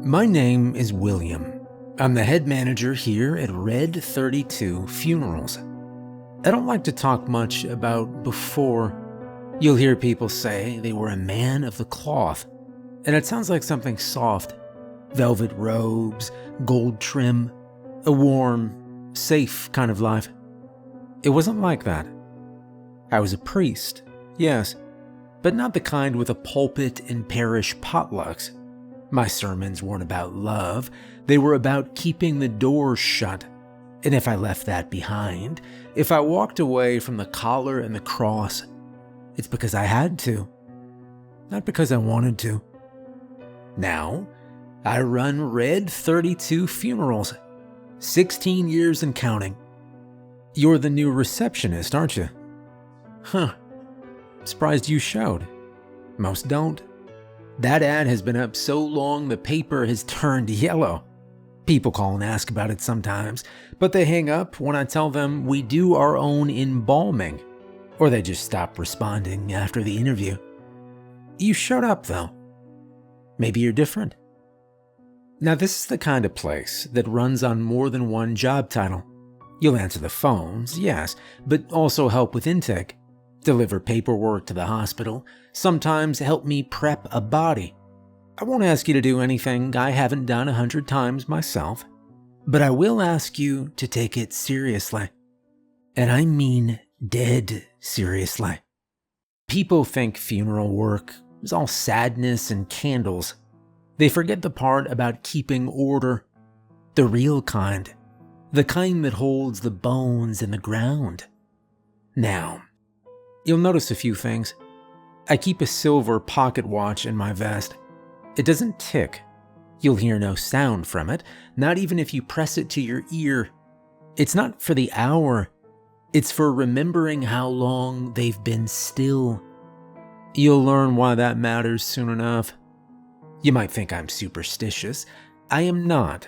My name is William. I'm the head manager here at Red 32 Funerals. I don't like to talk much about before. You'll hear people say they were a man of the cloth, and it sounds like something soft. Velvet robes, gold trim, a warm, safe kind of life. It wasn't like that. I was a priest, yes, but not the kind with a pulpit and parish potlucks. My sermons weren't about love, they were about keeping the doors shut. And if I left that behind, if I walked away from the collar and the cross, it's because I had to, not because I wanted to. Now, I run Red 32 Funerals, 16 years and counting. You're the new receptionist, aren't you? Huh, surprised you showed. Most don't. That ad has been up so long the paper has turned yellow. People call and ask about it sometimes, but they hang up when I tell them we do our own embalming, or they just stop responding after the interview. You showed up though. Maybe you're different. Now this is the kind of place that runs on more than one job title. You'll answer the phones, yes, but also help with intake. Deliver paperwork to the hospital, sometimes help me prep a body. I won't ask you to do anything I haven't done 100 times myself, but I will ask you to take it seriously. And I mean dead seriously. People think funeral work is all sadness and candles. They forget the part about keeping order, the real kind, the kind that holds the bones in the ground. Now, you'll notice a few things. I keep a silver pocket watch in my vest. It doesn't tick. You'll hear no sound from it, not even if you press it to your ear. It's not for the hour. It's for remembering how long they've been still. You'll learn why that matters soon enough. You might think I'm superstitious. I am not.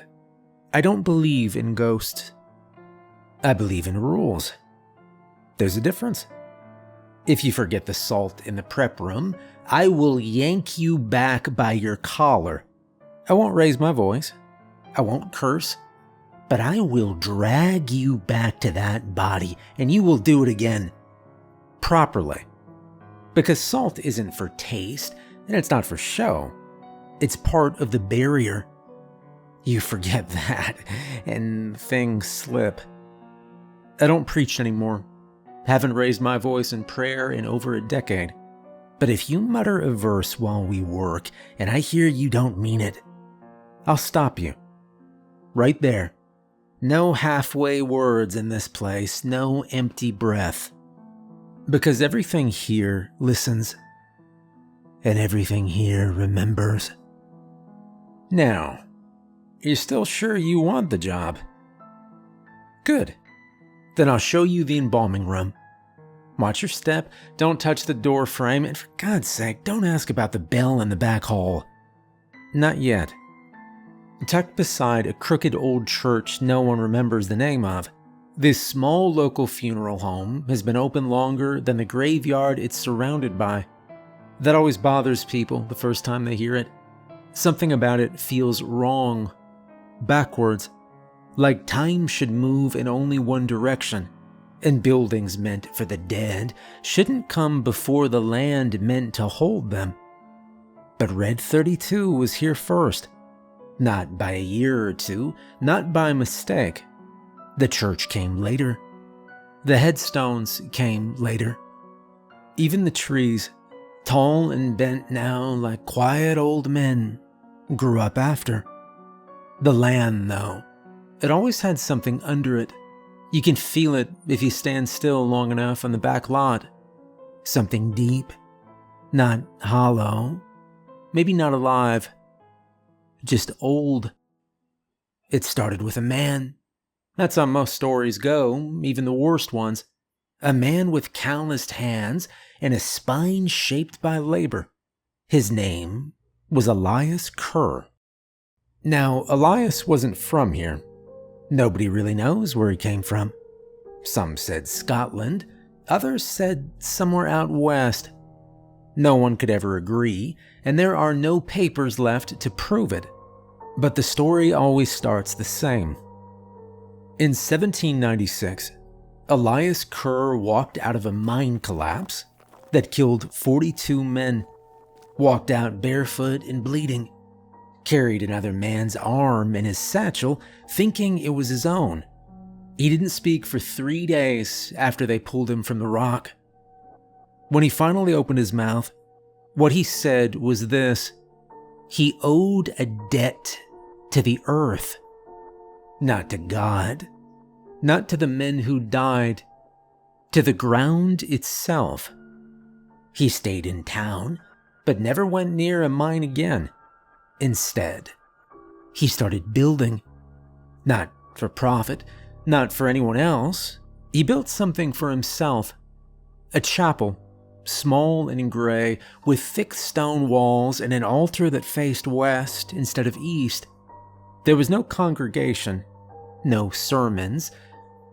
I don't believe in ghosts. I believe in rules. There's a difference. If you forget the salt in the prep room, I will yank you back by your collar. I won't raise my voice. I won't curse. But I will drag you back to that body, and you will do it again. Properly. Because salt isn't for taste, and it's not for show. It's part of the barrier. You forget that, and things slip. I don't preach anymore. Haven't raised my voice in prayer in over a decade. But if you mutter a verse while we work, and I hear you don't mean it, I'll stop you. Right there. No halfway words in this place, no empty breath. Because everything here listens, and everything here remembers. Now, you're still sure you want the job? Good. Then I'll show you the embalming room. Watch your step, don't touch the door frame, and for God's sake, don't ask about the bell in the back hall. Not yet. Tucked beside a crooked old church no one remembers the name of, this small local funeral home has been open longer than the graveyard it's surrounded by. That always bothers people the first time they hear it. Something about it feels wrong, backwards. Like time should move in only one direction, and buildings meant for the dead shouldn't come before the land meant to hold them. But Red 32 was here first. Not by a year or two, not by mistake. The church came later. The headstones came later. Even the trees, tall and bent now like quiet old men, grew up after. The land, though, it always had something under it. You can feel it if you stand still long enough on the back lot. Something deep, not hollow, maybe not alive, just old. It started with a man. That's how most stories go, even the worst ones. A man with calloused hands and a spine shaped by labor. His name was Elias Kerr. Now, Elias wasn't from here. Nobody really knows where he came from. Some said Scotland, others said somewhere out west. No one could ever agree, and there are no papers left to prove it. But the story always starts the same. In 1796, Elias Kerr walked out of a mine collapse that killed 42 men, walked out barefoot and bleeding, carried another man's arm in his satchel, thinking it was his own. He didn't speak for 3 days after they pulled him from the rock. When he finally opened his mouth, what he said was this: he owed a debt to the earth, not to God, not to the men who died, to the ground itself. He stayed in town, but never went near a mine again. Instead, he started building, not for profit, not for anyone else. He built something for himself, a chapel, small and in gray, with thick stone walls and an altar that faced west instead of east. There was no congregation, no sermons,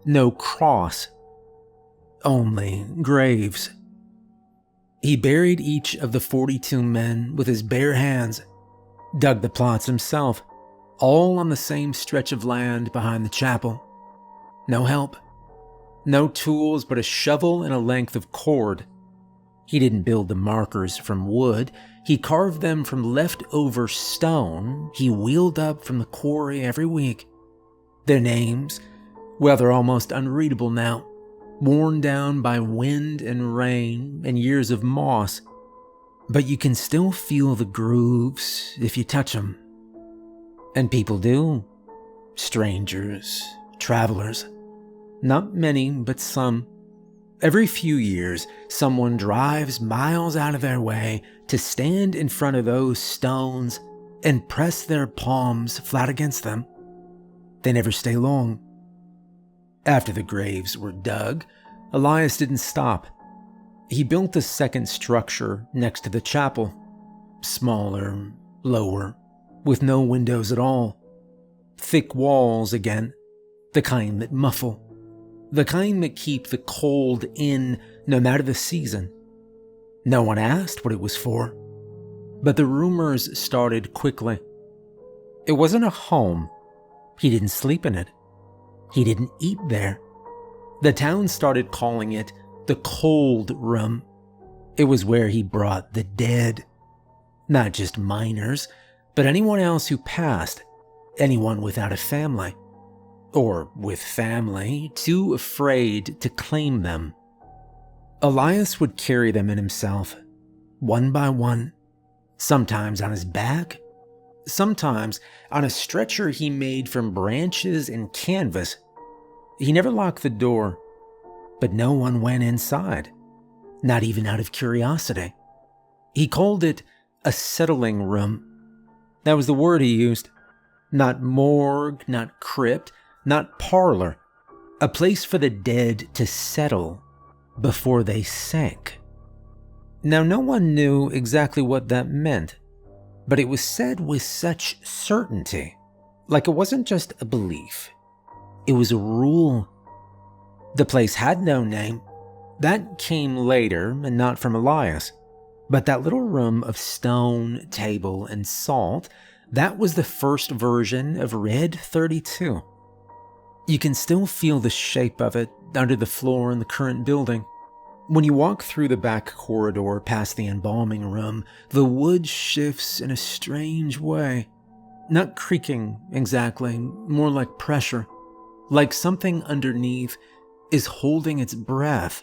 no cross, only graves. He buried each of the 42 men with his bare hands, dug the plots himself, all on the same stretch of land behind the chapel. No help, no tools but a shovel and a length of cord. He didn't build the markers from wood. He carved them from leftover stone he wheeled up from the quarry every week. Their names, well, they're almost unreadable now, worn down by wind and rain and years of moss. But you can still feel the grooves if you touch them. And people do. Strangers, travelers. Not many, but some. Every few years, someone drives miles out of their way to stand in front of those stones and press their palms flat against them. They never stay long. After the graves were dug, Elias didn't stop. He built a second structure next to the chapel, smaller, lower, with no windows at all. Thick walls again, the kind that muffle. The kind that keep the cold in no matter the season. No one asked what it was for, but the rumors started quickly. It wasn't a home. He didn't sleep in it. He didn't eat there. The town started calling it the cold room. It was where he brought the dead. Not just miners, but anyone else who passed, anyone without a family. Or with family, too afraid to claim them. Elias would carry them in himself, one by one, sometimes on his back, sometimes on a stretcher he made from branches and canvas. He never locked the door, but no one went inside, not even out of curiosity. He called it a settling room. That was the word he used. Not morgue, not crypt, not parlor, a place for the dead to settle before they sank. Now, no one knew exactly what that meant, but it was said with such certainty, like it wasn't just a belief. It was a rule. The place had no name. That came later and not from Elias. But that little room of stone, table, and salt, that was the first version of Red 32. You can still feel the shape of it under the floor in the current building. When you walk through the back corridor past the embalming room, the wood shifts in a strange way. Not creaking exactly, more like pressure. Like something underneath is holding its breath.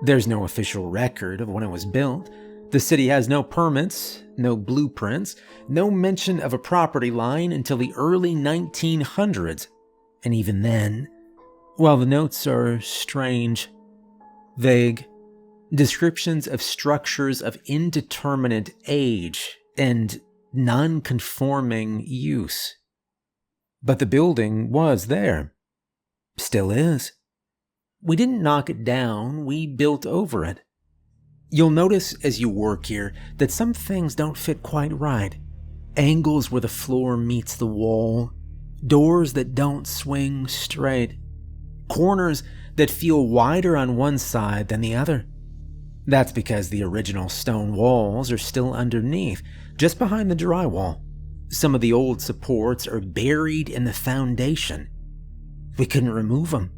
There's no official record of when it was built. The city has no permits, no blueprints, no mention of a property line until the early 1900s. And even then, well, the notes are strange, vague, descriptions of structures of indeterminate age and non-conforming use. But the building was there. Still is. We didn't knock it down, we built over it. You'll notice as you work here that some things don't fit quite right. Angles where the floor meets the wall, doors that don't swing straight, corners that feel wider on one side than the other. That's because the original stone walls are still underneath, just behind the drywall. Some of the old supports are buried in the foundation. We couldn't remove them.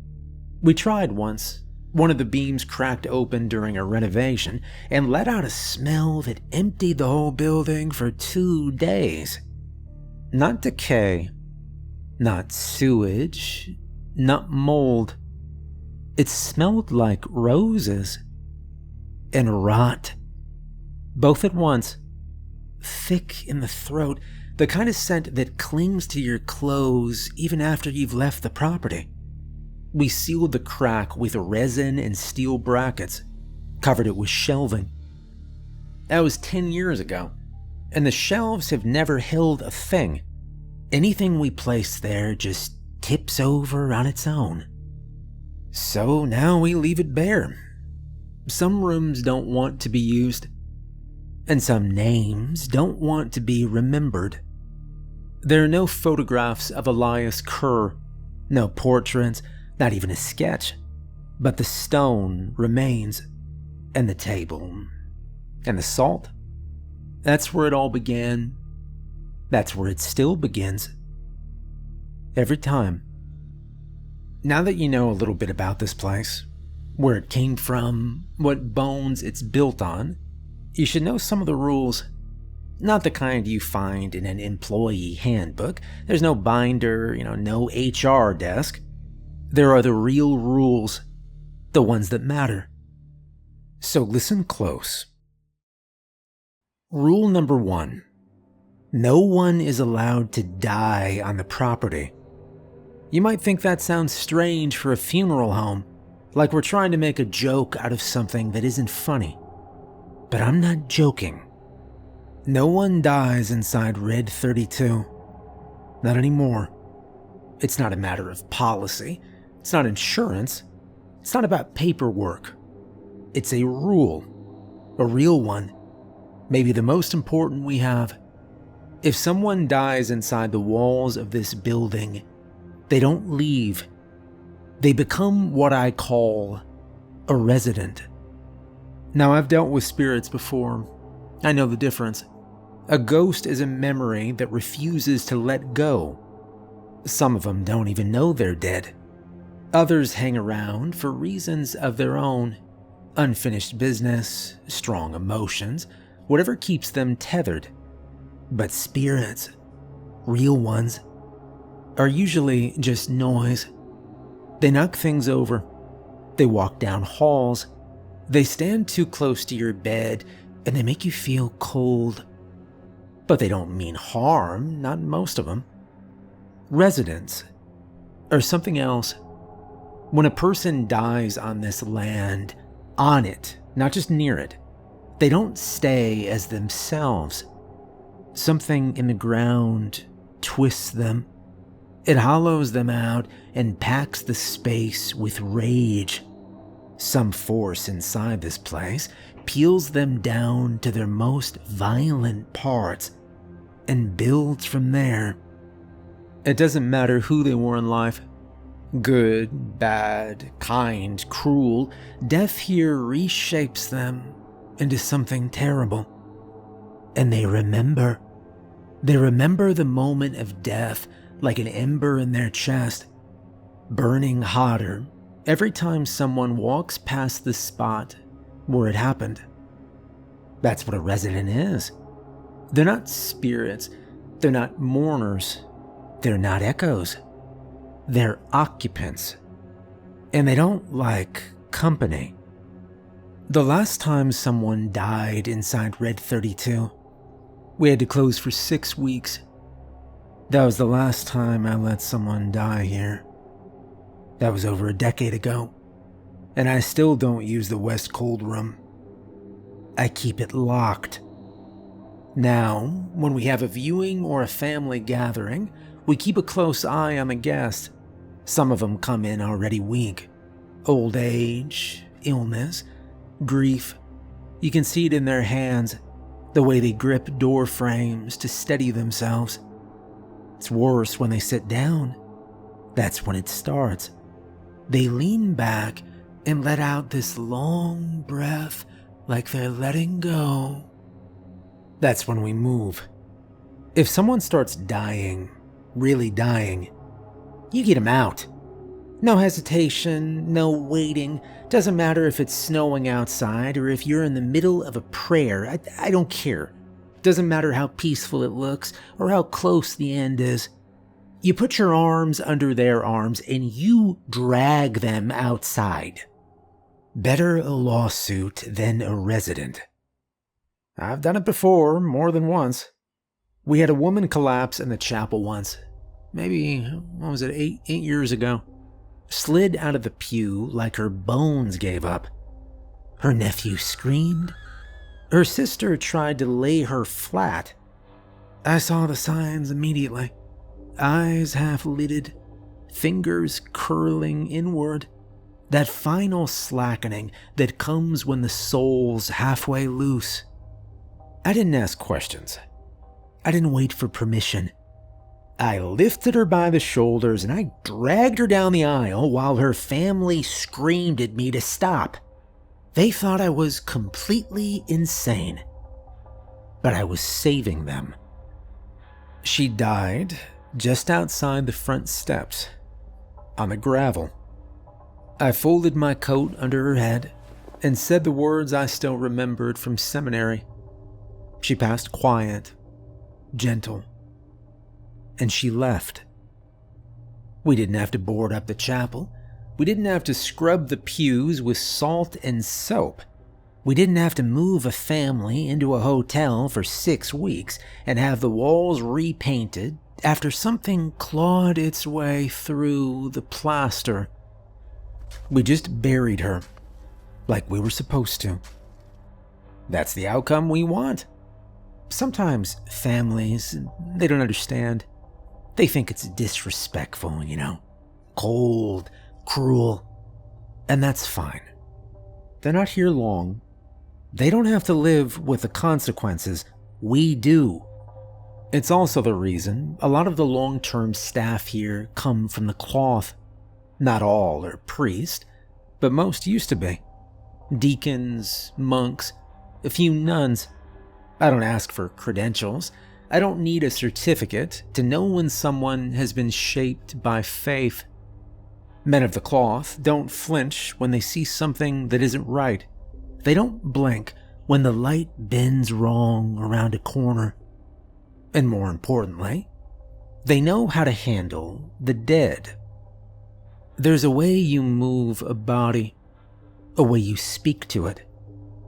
We tried once. One of the beams cracked open during a renovation and let out a smell that emptied the whole building for 2 days. Not decay, not sewage, not mold. It smelled like roses and rot, both at once, thick in the throat, the kind of scent that clings to your clothes even after you've left the property. We sealed the crack with resin and steel brackets, covered it with shelving. That was 10 years ago, and the shelves have never held a thing. Anything we place there just tips over on its own. So now we leave it bare. Some rooms don't want to be used, and some names don't want to be remembered. There are no photographs of Elias Kerr, no portraits, not even a sketch, but the stone remains, and the table, and the salt. That's where it all began. That's where it still begins. Every time. Now that you know a little bit about this place, where it came from, what bones it's built on, you should know some of the rules. Not the kind you find in an employee handbook. There's no binder, no HR desk. There are the real rules, the ones that matter. So listen close. Rule number 1. No one is allowed to die on the property. You might think that sounds strange for a funeral home, like we're trying to make a joke out of something that isn't funny. But I'm not joking. No one dies inside Red 32. Not anymore. It's not a matter of policy. It's not insurance. It's not about paperwork. It's a rule. A real one. Maybe the most important we have. If someone dies inside the walls of this building, they don't leave. They become what I call a resident. Now, I've dealt with spirits before. I know the difference. A ghost is a memory that refuses to let go. Some of them don't even know they're dead. Others hang around for reasons of their own. Unfinished business, strong emotions, whatever keeps them tethered. But spirits, real ones, are usually just noise. They knock things over. They walk down halls. They stand too close to your bed and they make you feel cold. But they don't mean harm, not most of them. Residents are something else. When a person dies on this land, on it, not just near it, they don't stay as themselves. Something in the ground twists them. It hollows them out and packs the space with rage. Some force inside this place peels them down to their most violent parts and builds from there. It doesn't matter who they were in life. Good, bad, kind, cruel, death here reshapes them into something terrible. And they remember. They remember the moment of death like an ember in their chest, burning hotter every time someone walks past the spot where it happened. That's what a resident is. They're not spirits. They're not mourners. They're not echoes. They're occupants. And they don't like company. The last time someone died inside Red 32, we had to close for 6 weeks. That was the last time I let someone die here. That was over a decade ago, and I still don't use the West Cold Room. I keep it locked. Now, when we have a viewing or a family gathering, we keep a close eye on the guests. Some of them come in already weak. Old age, illness, grief. You can see it in their hands, the way they grip door frames to steady themselves. It's worse when they sit down. That's when it starts. They lean back and let out this long breath like they're letting go. That's when we move. If someone starts dying, really dying, you get them out. No hesitation, no waiting. Doesn't matter if it's snowing outside or if you're in the middle of a prayer. I don't care. Doesn't matter how peaceful it looks or how close the end is. You put your arms under their arms and you drag them outside. Better a lawsuit than a resident. I've done it before, more than once. We had a woman collapse in the chapel once. Maybe, 8 years ago. Slid out of the pew like her bones gave up. Her nephew screamed. Her sister tried to lay her flat. I saw the signs immediately. Eyes half lidded, fingers curling inward. That final slackening that comes when the soul's halfway loose. I didn't ask questions. I didn't wait for permission. I lifted her by the shoulders and I dragged her down the aisle while her family screamed at me to stop. They thought I was completely insane. But I was saving them. She died just outside the front steps, on the gravel. I folded my coat under her head and said the words I still remembered from seminary. She passed quiet, gentle, and she left. We didn't have to board up the chapel. We didn't have to scrub the pews with salt and soap. We didn't have to move a family into a hotel for 6 weeks and have the walls repainted after something clawed its way through the plaster. We just buried her like we were supposed to. That's the outcome we want. Sometimes families, they don't understand. They think it's disrespectful, cold, cruel, and that's fine. They're not here long. They don't have to live with the consequences. We do. It's also the reason a lot of the long-term staff here come from the cloth. Not all are priests, but most used to be. Deacons, monks, a few nuns. I don't ask for credentials. I don't need a certificate to know when someone has been shaped by faith. Men of the cloth don't flinch when they see something that isn't right. They don't blink when the light bends wrong around a corner. And more importantly, they know how to handle the dead. There's a way you move a body, a way you speak to it,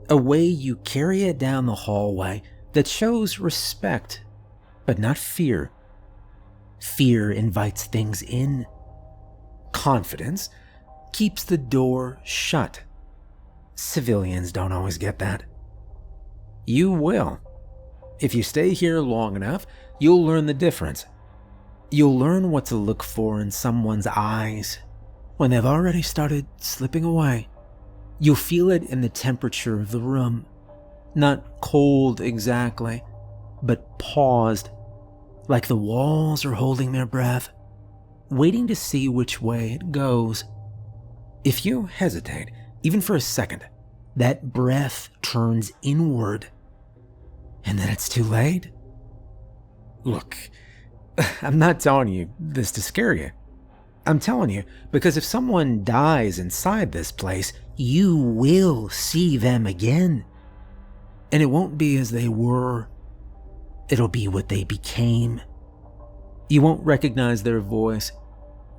a way you carry it down the hallway that shows respect, but not fear. Fear invites things in. Confidence keeps the door shut. Civilians don't always get that. You will. If you stay here long enough, you'll learn the difference. You'll learn what to look for in someone's eyes when they've already started slipping away. You'll feel it in the temperature of the room. Not cold exactly, but paused, like the walls are holding their breath, waiting to see which way it goes. If you hesitate, even for a second, that breath turns inward, and then it's too late. Look, I'm not telling you this to scare you. I'm telling you because if someone dies inside this place, you will see them again. And it won't be as they were. It'll be what they became. You won't recognize their voice.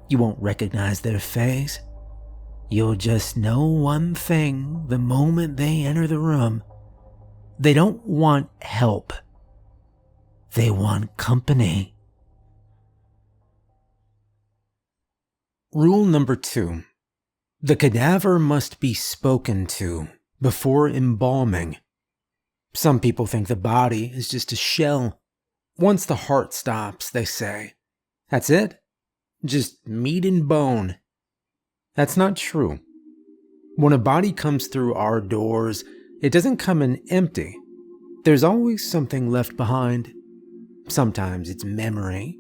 You won't recognize their face. You'll just know one thing the moment they enter the room. They don't want help. They want company. Rule number 2. The cadaver must be spoken to before embalming. Some people think the body is just a shell. Once the heart stops, they say, that's it? Just meat and bone. That's not true. When a body comes through our doors, it doesn't come in empty. There's always something left behind. Sometimes it's memory.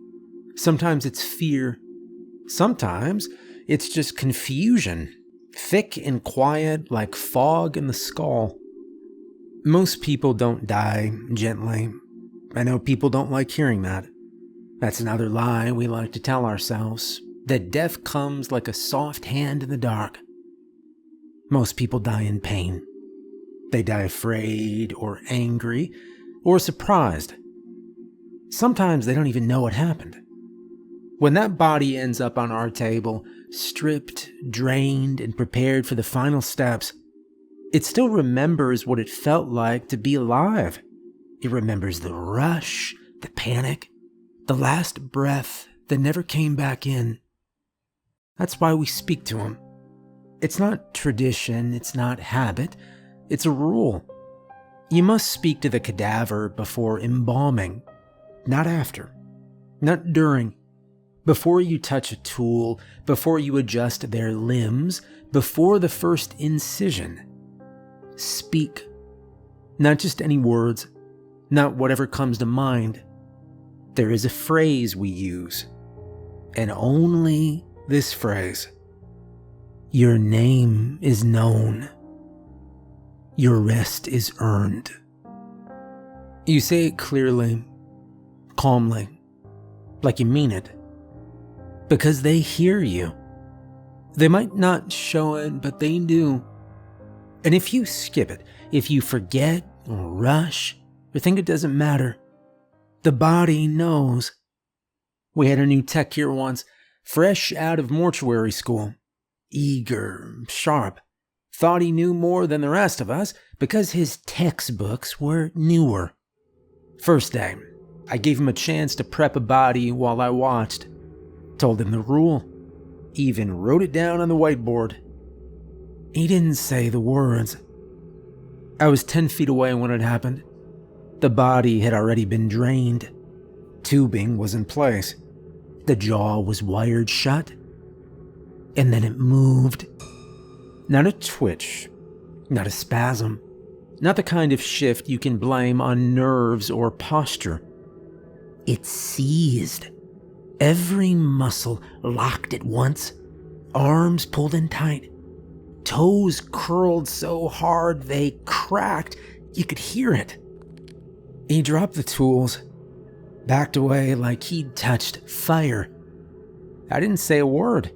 Sometimes it's fear. Sometimes it's just confusion, thick and quiet like fog in the skull. Most people don't die gently. I know people don't like hearing that. That's another lie we like to tell ourselves, that death comes like a soft hand in the dark. Most people die in pain. They die afraid or angry or surprised. Sometimes they don't even know what happened. When that body ends up on our table, stripped, drained, and prepared for the final steps, it still remembers what it felt like to be alive. It remembers the rush, the panic, the last breath that never came back in. That's why we speak to him. It's not tradition, it's not habit, it's a rule. You must speak to the cadaver before embalming, not after, not during, before you touch a tool, before you adjust their limbs, before the first incision. Speak. Not just any words, not whatever comes to mind. There is a phrase we use, and only this phrase. Your name is known. Your rest is earned. You say it clearly, calmly, like you mean it, because they hear you. They might not show it, but they do. And if you skip it, if you forget or rush or think it doesn't matter, the body knows. We had a new tech here once, fresh out of mortuary school. Eager, sharp, thought he knew more than the rest of us because his textbooks were newer. First day, I gave him a chance to prep a body while I watched. Told him the rule. Even wrote it down on the whiteboard. He didn't say the words. I was 10 feet away when it happened. The body had already been drained. Tubing was in place. The jaw was wired shut. And then it moved. Not a twitch, not a spasm, not the kind of shift you can blame on nerves or posture. It seized. Every muscle locked at once, arms pulled in tight, toes curled so hard they cracked, you could hear it. He dropped the tools, backed away like he'd touched fire. I didn't say a word.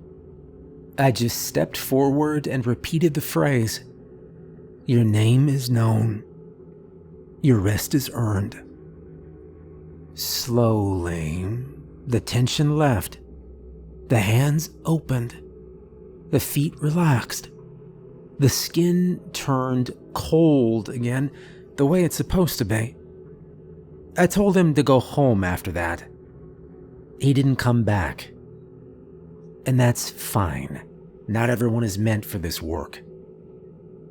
I just stepped forward and repeated the phrase. Your name is known. Your rest is earned. Slowly, the tension left. The hands opened. The feet relaxed. The skin turned cold again, the way it's supposed to be. I told him to go home after that. He didn't come back. And that's fine. Not everyone is meant for this work.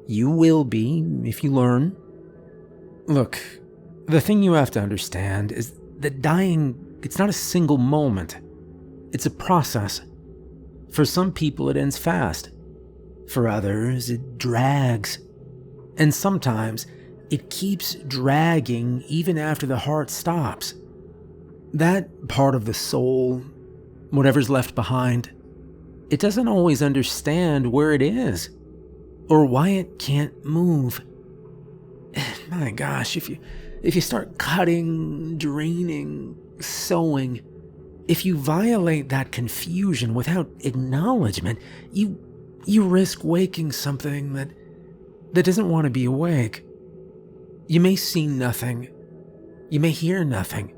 You will be, if you learn. Look, the thing you have to understand is that dying, it's not a single moment. It's a process. For some people, it ends fast. For others, it drags. And sometimes, it keeps dragging even after the heart stops. That part of the soul, whatever's left behind, it doesn't always understand where it is or why it can't move. My gosh, if you start cutting, draining, sewing, if you violate that confusion without acknowledgement, you risk waking something that doesn't want to be awake. You may see nothing, you may hear nothing,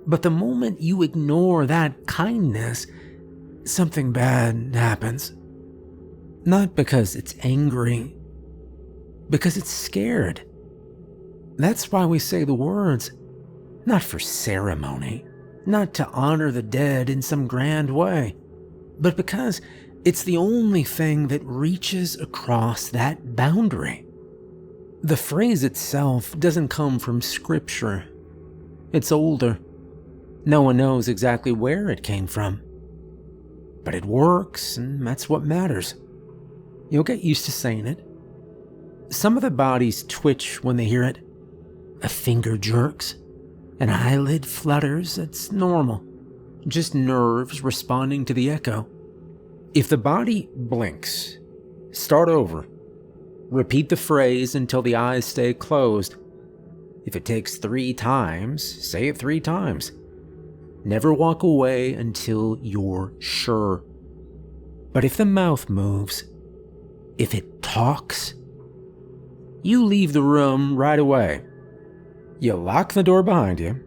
but the moment you ignore that kindness, something bad happens. Not because it's angry, because it's scared. That's why we say the words, not for ceremony, not to honor the dead in some grand way, but because it's the only thing that reaches across that boundary. The phrase itself doesn't come from scripture. It's older. No one knows exactly where it came from. But it works, and that's what matters. You'll get used to saying it. Some of the bodies twitch when they hear it. A finger jerks. An eyelid flutters. It's normal. Just nerves responding to the echo. If the body blinks, start over. Repeat the phrase until the eyes stay closed. If it takes 3 times, say it 3 times. Never walk away until you're sure. But if the mouth moves, if it talks, you leave the room right away. You lock the door behind you.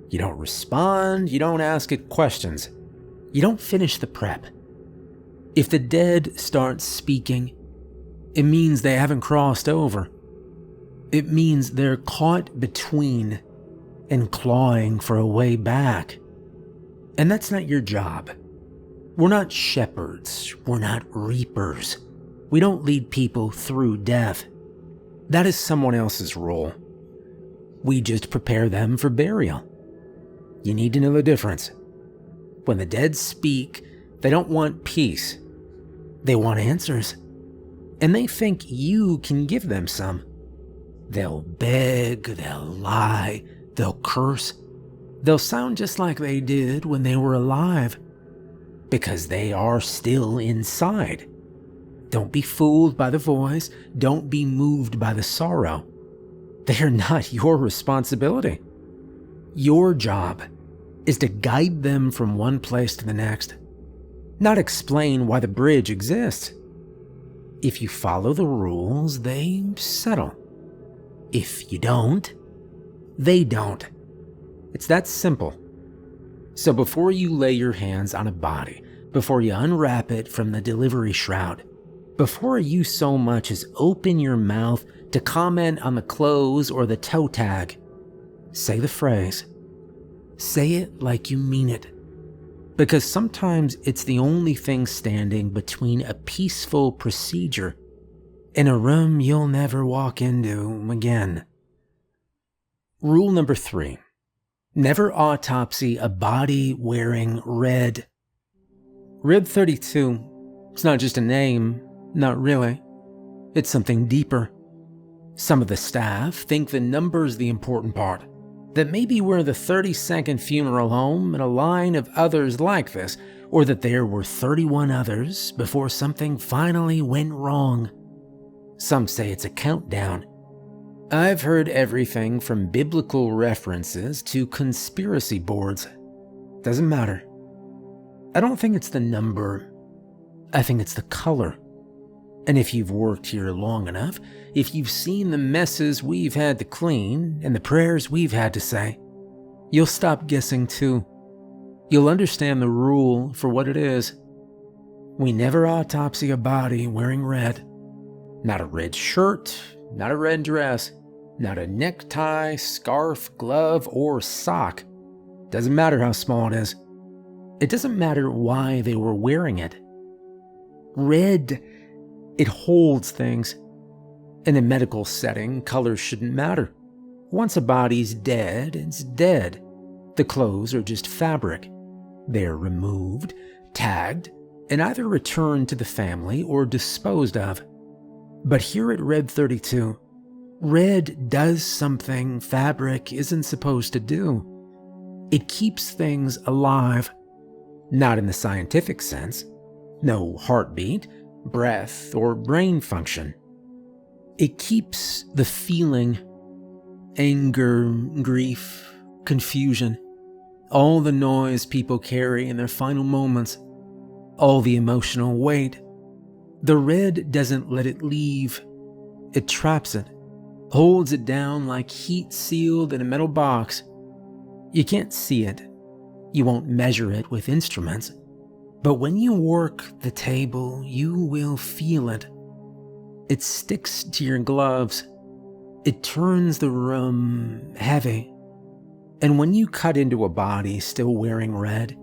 You don't respond. You don't ask it questions. You don't finish the prep. If the dead start speaking, it means they haven't crossed over. It means they're caught between and clawing for a way back. And that's not your job. We're not shepherds. We're not reapers. We don't lead people through death. That is someone else's role. We just prepare them for burial. You need to know the difference. When the dead speak, they don't want peace. They want answers. And they think you can give them some. They'll beg, they'll lie, they'll curse. They'll sound just like they did when they were alive, because they are still inside. Don't be fooled by the voice. Don't be moved by the sorrow. They are not your responsibility. Your job is to guide them from one place to the next, not explain why the bridge exists. If you follow the rules, they settle. If you don't, they don't. It's that simple. So before you lay your hands on a body, before you unwrap it from the delivery shroud, before you so much as open your mouth to comment on the clothes or the toe tag, say the phrase. Say it like you mean it. Because sometimes it's the only thing standing between a peaceful procedure and a room you'll never walk into again. Rule number 3. Never autopsy a body wearing red. Red 32, it's not just a name, not really. It's something deeper. Some of the staff think the number's the important part. That maybe we're the 32nd funeral home in a line of others like this, or that there were 31 others before something finally went wrong. Some say it's a countdown. I've heard everything from biblical references to conspiracy boards. Doesn't matter. I don't think it's the number. I think it's the color. And if you've worked here long enough, if you've seen the messes we've had to clean and the prayers we've had to say, you'll stop guessing too. You'll understand the rule for what it is. We never autopsy a body wearing red. Not a red shirt, not a red dress, not a necktie, scarf, glove, or sock. Doesn't matter how small it is. It doesn't matter why they were wearing it. Red, it holds things. In a medical setting, color shouldn't matter. Once a body's dead, it's dead. The clothes are just fabric. They're removed, tagged, and either returned to the family or disposed of. But here at Red 32, red does something fabric isn't supposed to do. It keeps things alive. Not in the scientific sense. No heartbeat, breath, or brain function. It keeps the feeling, anger, grief, confusion, all the noise people carry in their final moments, all the emotional weight. The red doesn't let it leave. It traps it, holds it down like heat sealed in a metal box. You can't see it. You won't measure it with instruments. But when you work the table, you will feel it. It sticks to your gloves. It turns the room heavy. And when you cut into a body still wearing red,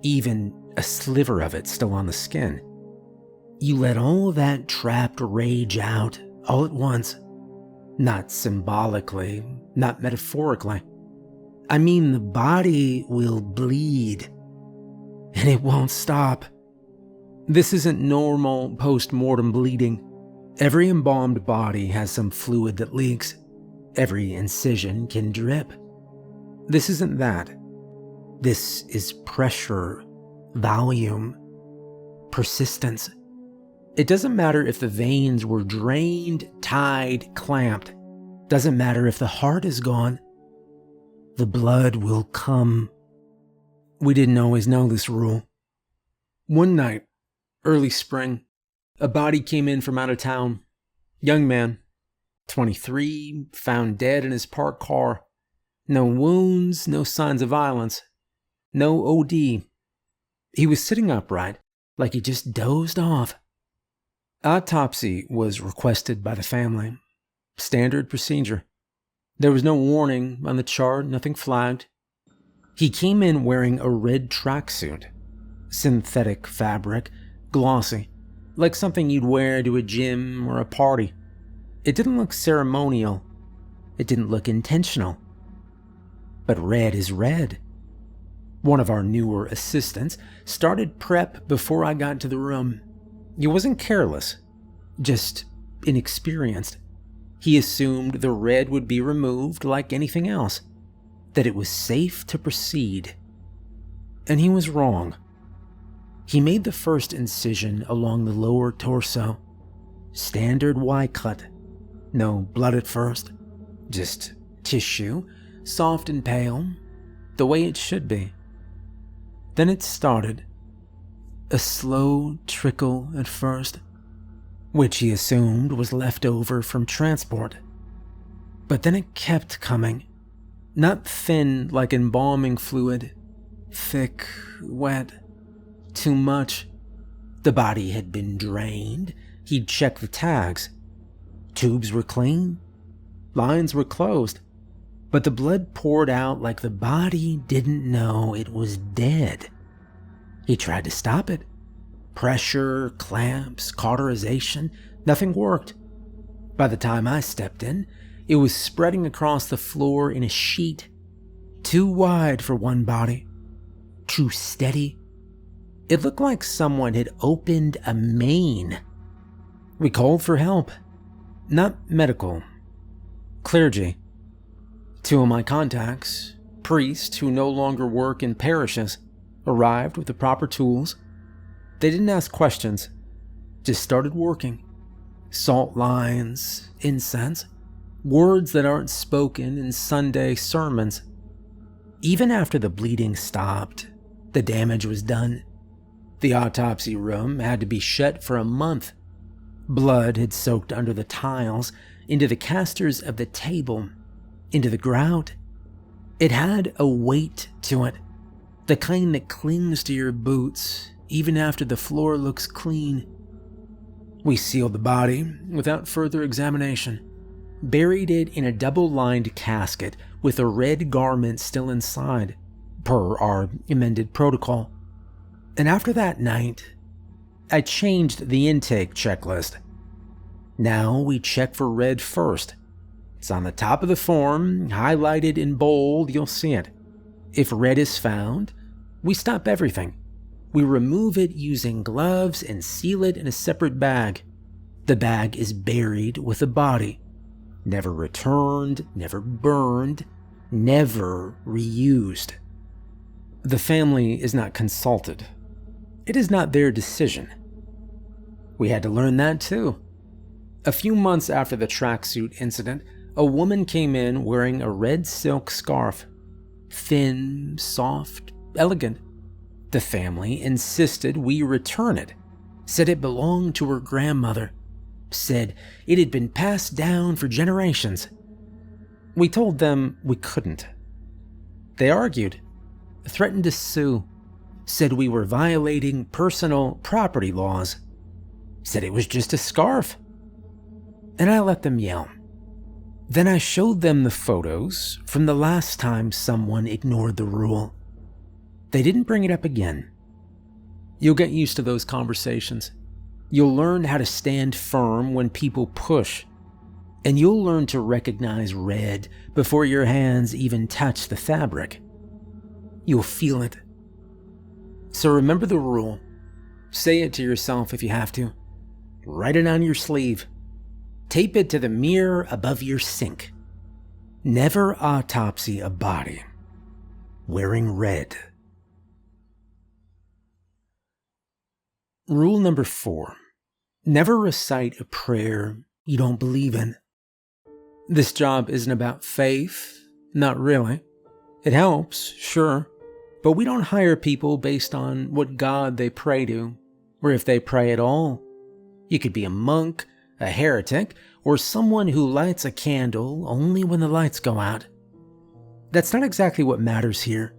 even a sliver of it still on the skin, you let all that trapped rage out all at once. Not symbolically, not metaphorically. I mean, the body will bleed. And it won't stop. This isn't normal post-mortem bleeding. Every embalmed body has some fluid that leaks. Every incision can drip. This isn't that. This is pressure, volume, persistence. It doesn't matter if the veins were drained, tied, clamped. Doesn't matter if the heart is gone, the blood will come. We didn't always know this rule. One night, early spring, a body came in from out of town. Young man, 23, found dead in his parked car. No wounds, no signs of violence, no OD. He was sitting upright, like he just dozed off. Autopsy was requested by the family. Standard procedure. There was no warning on the chart, nothing flagged. He came in wearing a red tracksuit. Synthetic fabric, glossy, like something you'd wear to a gym or a party. It didn't look ceremonial. It didn't look intentional. But red is red. One of our newer assistants started prep before I got to the room. He wasn't careless, just inexperienced. He assumed the red would be removed like anything else, that it was safe to proceed. And he was wrong. He made the first incision along the lower torso. Standard Y cut. No blood at first, just tissue, soft and pale, the way it should be. Then it started. A slow trickle at first, which he assumed was left over from transport. But then it kept coming. Not thin like embalming fluid, thick, wet, too much. The body had been drained. He'd checked the tags. Tubes were clean. Lines were closed. But the blood poured out like the body didn't know it was dead. He tried to stop it. Pressure, clamps, cauterization, nothing worked. By the time I stepped in, it was spreading across the floor in a sheet. Too wide for one body. Too steady. It looked like someone had opened a main. We called for help. Not medical. Clergy. Two of my contacts, priests who no longer work in parishes, arrived with the proper tools. They didn't ask questions, just started working. Salt lines, incense, words that aren't spoken in Sunday sermons. Even after the bleeding stopped, the damage was done. The autopsy room had to be shut for a month. Blood had soaked under the tiles, into the casters of the table, into the grout. It had a weight to it, the kind that clings to your boots even after the floor looks clean. We sealed the body without further examination, buried it in a double-lined casket with a red garment still inside, per our amended protocol. And after that night, I changed the intake checklist. Now we check for red first. It's on the top of the form, highlighted in bold, you'll see it. If red is found, we stop everything. We remove it using gloves and seal it in a separate bag. The bag is buried with the body. Never returned, never burned, never reused. The family is not consulted. It is not their decision. We had to learn that too. A few months after the tracksuit incident, a woman came in wearing a red silk scarf. Thin, soft, elegant. The family insisted we return it, said it belonged to her grandmother, said it had been passed down for generations. We told them we couldn't. They argued, threatened to sue, said we were violating personal property laws, said it was just a scarf. And I let them yell. Then I showed them the photos from the last time someone ignored the rule. They didn't bring it up again. You'll get used to those conversations. You'll learn how to stand firm when people push. And you'll learn to recognize red before your hands even touch the fabric. You'll feel it. So remember the rule. Say it to yourself if you have to. Write it on your sleeve. Tape it to the mirror above your sink. Never autopsy a body wearing red. Rule number 4. Never recite a prayer you don't believe in. This job isn't about faith, not really. It helps, sure, but we don't hire people based on what God they pray to, or if they pray at all. You could be a monk, a heretic, or someone who lights a candle only when the lights go out. That's not exactly what matters here.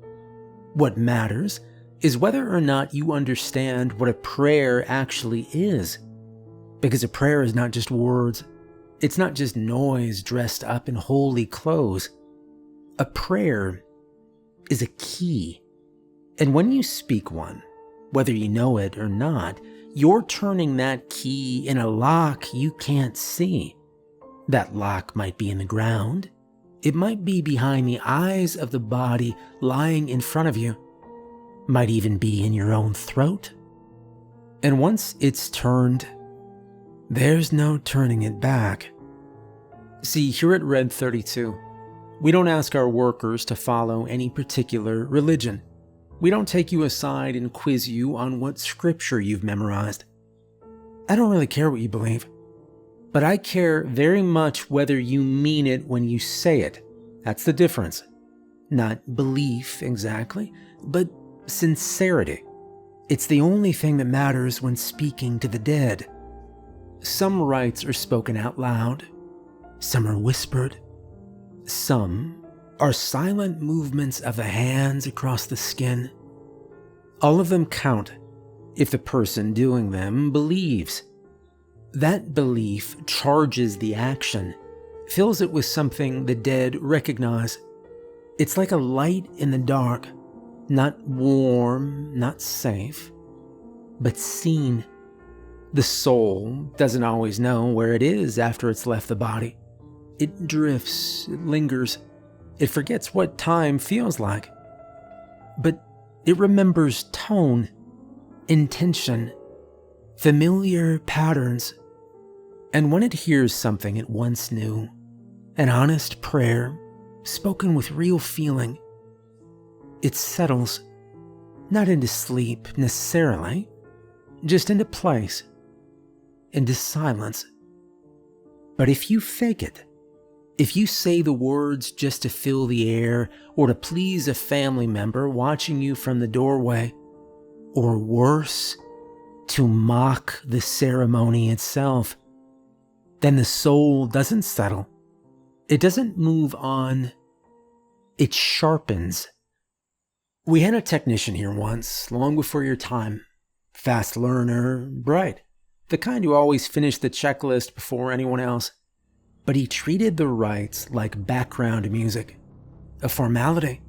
What matters is whether or not you understand what a prayer actually is. Because a prayer is not just words. It's not just noise dressed up in holy clothes. A prayer is a key. And when you speak one, whether you know it or not, you're turning that key in a lock you can't see. That lock might be in the ground. It might be behind the eyes of the body lying in front of you. Might even be in your own throat. And once it's turned, there's no turning it back. See, here at Red 32, we don't ask our workers to follow any particular religion. We don't take you aside and quiz you on what scripture you've memorized. I don't really care what you believe, but I care very much whether you mean it when you say it. That's the difference. Not belief exactly, but sincerity. It's the only thing that matters when speaking to the dead. Some rites are spoken out loud. Some are whispered. Some are silent movements of the hands across the skin. All of them count if the person doing them believes. That belief charges the action, fills it with something the dead recognize. It's like a light in the dark. Not warm, not safe, but seen. The soul doesn't always know where it is after it's left the body. It drifts, it lingers, it forgets what time feels like. But it remembers tone, intention, familiar patterns. And when it hears something it once knew, an honest prayer, spoken with real feeling, it settles, not into sleep necessarily, just into place, into silence. But if you fake it, if you say the words just to fill the air or to please a family member watching you from the doorway, or worse, to mock the ceremony itself, then the soul doesn't settle. It doesn't move on. It sharpens. We had a technician here once, long before your time. Fast learner, bright. The kind who always finished the checklist before anyone else. But he treated the rites like background music. A formality.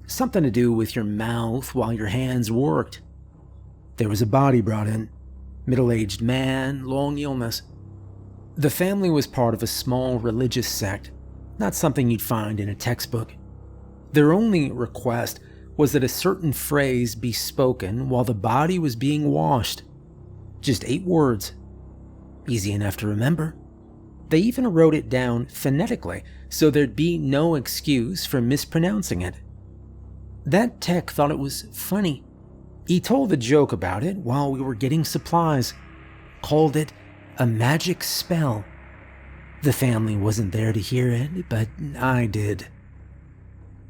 Something to do with your mouth while your hands worked. There was a body brought in. Middle-aged man, long illness. The family was part of a small religious sect. Not something you'd find in a textbook. Their only request was that a certain phrase be spoken while the body was being washed. Just 8 words. Easy enough to remember. They even wrote it down phonetically so there'd be no excuse for mispronouncing it. That tech thought it was funny. He told a joke about it while we were getting supplies. Called it a magic spell. The family wasn't there to hear it, but I did.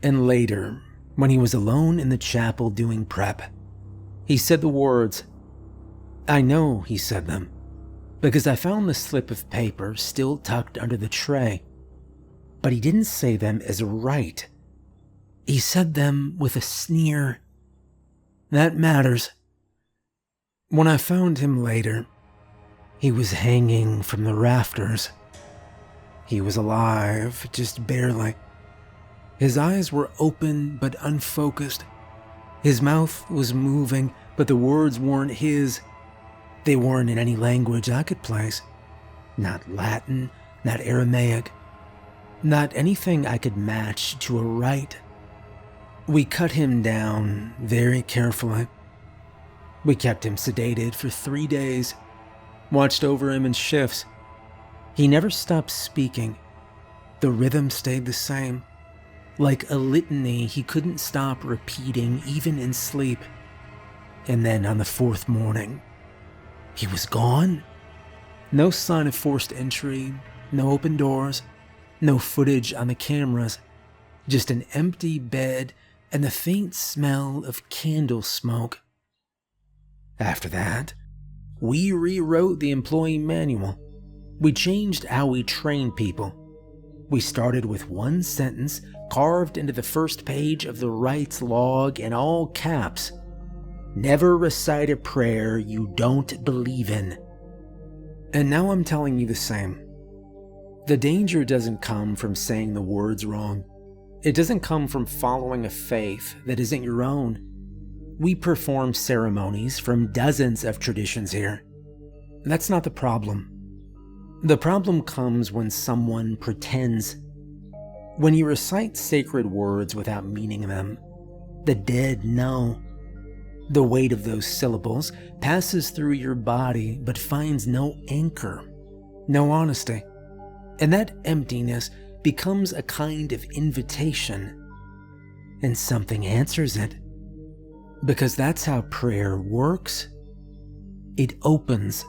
And later, when he was alone in the chapel doing prep, he said the words. I know he said them, because I found the slip of paper still tucked under the tray. But he didn't say them as a rite. He said them with a sneer. That matters. When I found him later, he was hanging from the rafters. He was alive, just barely. His eyes were open but unfocused. His mouth was moving, but the words weren't his. They weren't in any language I could place. Not Latin, not Aramaic. Not anything I could match to a rite. We cut him down very carefully. We kept him sedated for 3 days, watched over him in shifts. He never stopped speaking. The rhythm stayed the same. Like a litany he couldn't stop repeating even in sleep. And then on the 4th morning, he was gone. No sign of forced entry, no open doors. No footage on the cameras, just an empty bed and the faint smell of candle smoke. After that, we rewrote the employee manual. We changed how we train people. We started with one sentence carved into the first page of the rights log in all caps. Never recite a prayer you don't believe in. And now I'm telling you the same. The danger doesn't come from saying the words wrong. It doesn't come from following a faith that isn't your own. We perform ceremonies from dozens of traditions here. That's not the problem. The problem comes when someone pretends. When you recite sacred words without meaning them, the dead know. The weight of those syllables passes through your body but finds no anchor, no honesty. And that emptiness becomes a kind of invitation, and something answers it. Because that's how prayer works. It opens.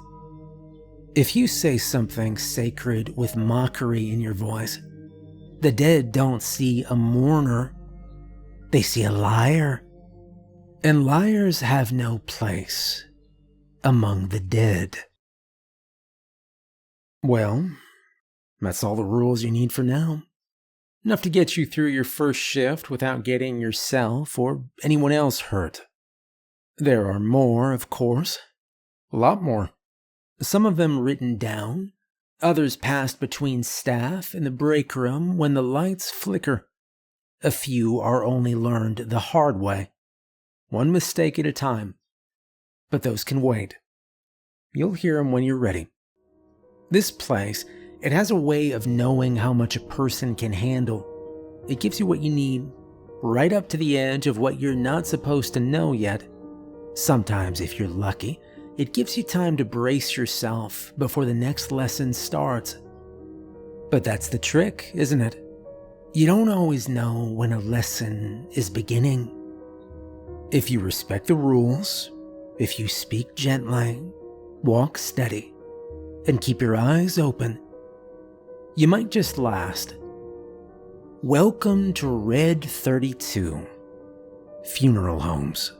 If you say something sacred with mockery in your voice, the dead don't see a mourner, they see a liar. And liars have no place among the dead. Well, that's all the rules you need for now. Enough to get you through your first shift without getting yourself or anyone else hurt. There are more, of course. A lot more. Some of them written down, others passed between staff in the break room when the lights flicker. A few are only learned the hard way, one mistake at a time. But those can wait. You'll hear them when you're ready. This place, it has a way of knowing how much a person can handle. It gives you what you need, right up to the edge of what you're not supposed to know yet. Sometimes, if you're lucky, it gives you time to brace yourself before the next lesson starts. But that's the trick, isn't it? You don't always know when a lesson is beginning. If you respect the rules, if you speak gently, walk steady, and keep your eyes open, you might just last. Welcome to Red 32, Funeral Homes.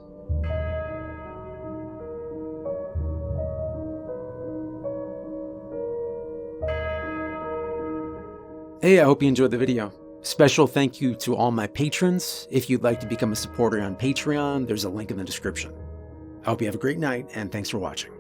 Hey, I hope you enjoyed the video. Special thank you to all my patrons. If you'd like to become a supporter on Patreon, there's a link in the description. I hope you have a great night, and thanks for watching.